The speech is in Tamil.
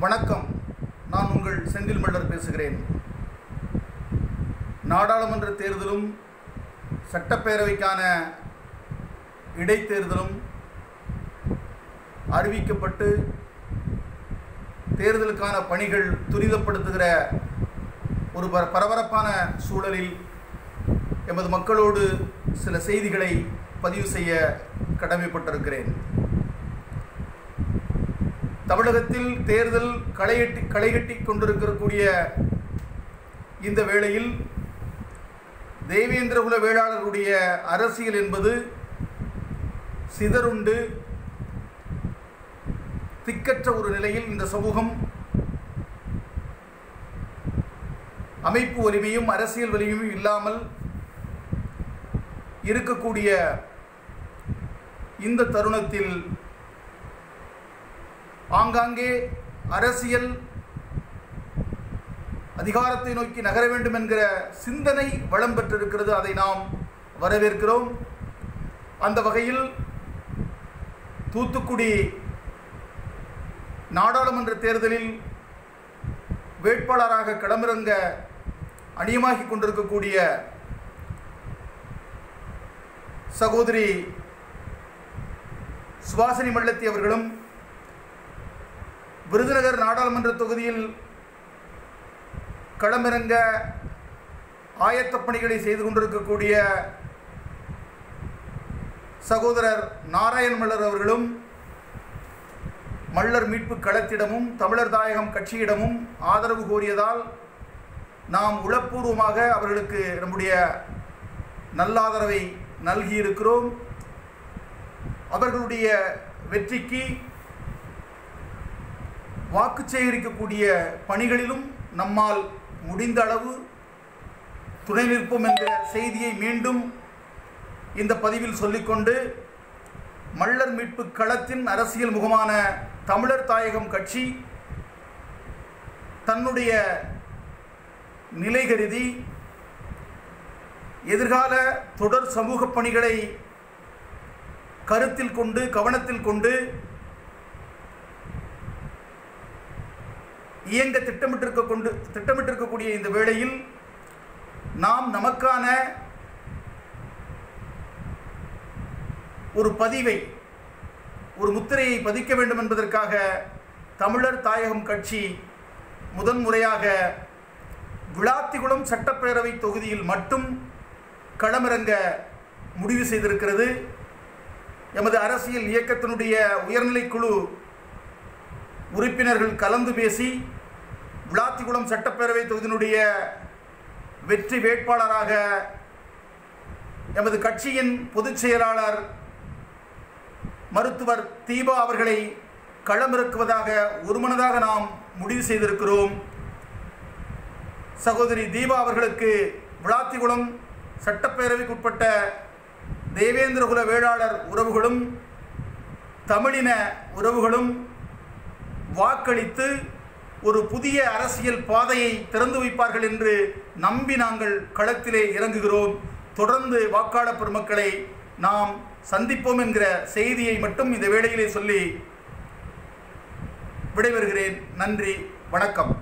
வணக்கம். நான் உங்கள் செந்தில் மல்லர் பேசுகிறேன். நாடாளுமன்ற தேர்தலும் சட்டப்பேரவைக்கான இடைத்தேர்தலும் அறிவிக்கப்பட்டு தேர்தலுக்கான பணிகள் துரிதப்படுத்துகிற ஒரு பரபரப்பான சூழலில் எமது மக்களோடு சில செய்திகளை பதிவு செய்ய கடமைப்பட்டிருக்கிறேன். தமிழகத்தில் தேர்தல் களைகட்டி கொண்டிருக்கக்கூடிய இந்த வேளையில் தேவேந்திரகுல வேளாளருடைய அரசியல் என்பது சிதறுண்டு திக்கற்ற ஒரு நிலையில் இந்த சமூகம் அமைப்பு வலிமையும் அரசியல் வலிமையும் இல்லாமல் இருக்கக்கூடிய இந்த தருணத்தில் ஆங்காங்கே அரசியல் அதிகாரத்தை நோக்கி நகர வேண்டும் என்கிற சிந்தனை வளம் பெற்றிருக்கிறது. அதை நாம் வரவேற்கிறோம். அந்த வகையில் தூத்துக்குடி நாடாளுமன்ற தேர்தலில் வேட்பாளராக களமிறங்க அணியமாகிக் கொண்டிருக்கக்கூடிய சகோதரி சுபாசினி மல்லத்தி அவர்களும், விருதுநகர் நாடாளுமன்ற தொகுதியில் களமிறங்க ஆயத்த பணிகளை செய்து கொண்டிருக்கக்கூடிய சகோதரர் நாராயண் மல்லர் அவர்களும் மல்லர் மீட்பு களத்திடமும் தமிழர் தாயகம் கட்சியிடமும் ஆதரவு கோரியதால் நாம் உளப்பூர்வமாக அவர்களுக்கு நம்முடைய நல்லாதரவை நல்கியிருக்கிறோம். அவர்களுடைய வெற்றிக்கு வாக்கு சேகரிக்கக்கூடிய பணிகளிலும் நம்மால் முடிந்த அளவு துணை நிற்போம் என்ற செய்தியை மீண்டும் இந்த பதிவில் சொல்லிக்கொண்டு, மல்லர் மீட்பு களத்தின் அரசியல் முகமான தமிழர் தாயகம் கட்சி தன்னுடைய நிலை கருதி எதிர்கால தொடர் சமூக பணிகளை கருத்தில் கொண்டு கவனத்தில் கொண்டு இயங்க திட்டமிட்டிருக்கக்கூடிய இந்த வேளையில் நாம் நமக்கான ஒரு பதிவை, ஒரு முத்திரையை பதிக்க வேண்டும் என்பதற்காக தமிழர் தாயகம் கட்சி முதன்முறையாக விளாத்திகுளம் சட்டப்பேரவை தொகுதியில் மட்டும் களமிறங்க முடிவு செய்திருக்கிறது. எமது அரசியல் இயக்கத்தினுடைய உயர்நிலைக்குழு உறுப்பினர்கள் கலந்து பேசி விளாத்திகுளம் சட்டப்பேரவை தொகுதியினுடைய வெற்றி வேட்பாளராக எமது கட்சியின் பொதுச் செயலாளர் மருத்துவர் தீபா அவர்களை களமிறக்குவதாக ஒருமனதாக நாம் முடிவு செய்திருக்கிறோம். சகோதரி தீபா அவர்களுக்கு விளாத்திகுளம் சட்டப்பேரவைக்குட்பட்ட தேவேந்திரகுல வேளாளர் உறவுகளும் தமிழின உறவுகளும் வாக்களித்து ஒரு புதிய அரசியல் பாதையை திறந்து வைப்பார்கள் என்று நம்பி நாங்கள் களத்திலே இறங்குகிறோம். தொடர்ந்து வாக்காளர் பெருமக்களை நாம் சந்திப்போம் என்கிற செய்தியை மட்டும் இந்த வேளையிலே சொல்லி விடைபெறுகிறேன். நன்றி, வணக்கம்.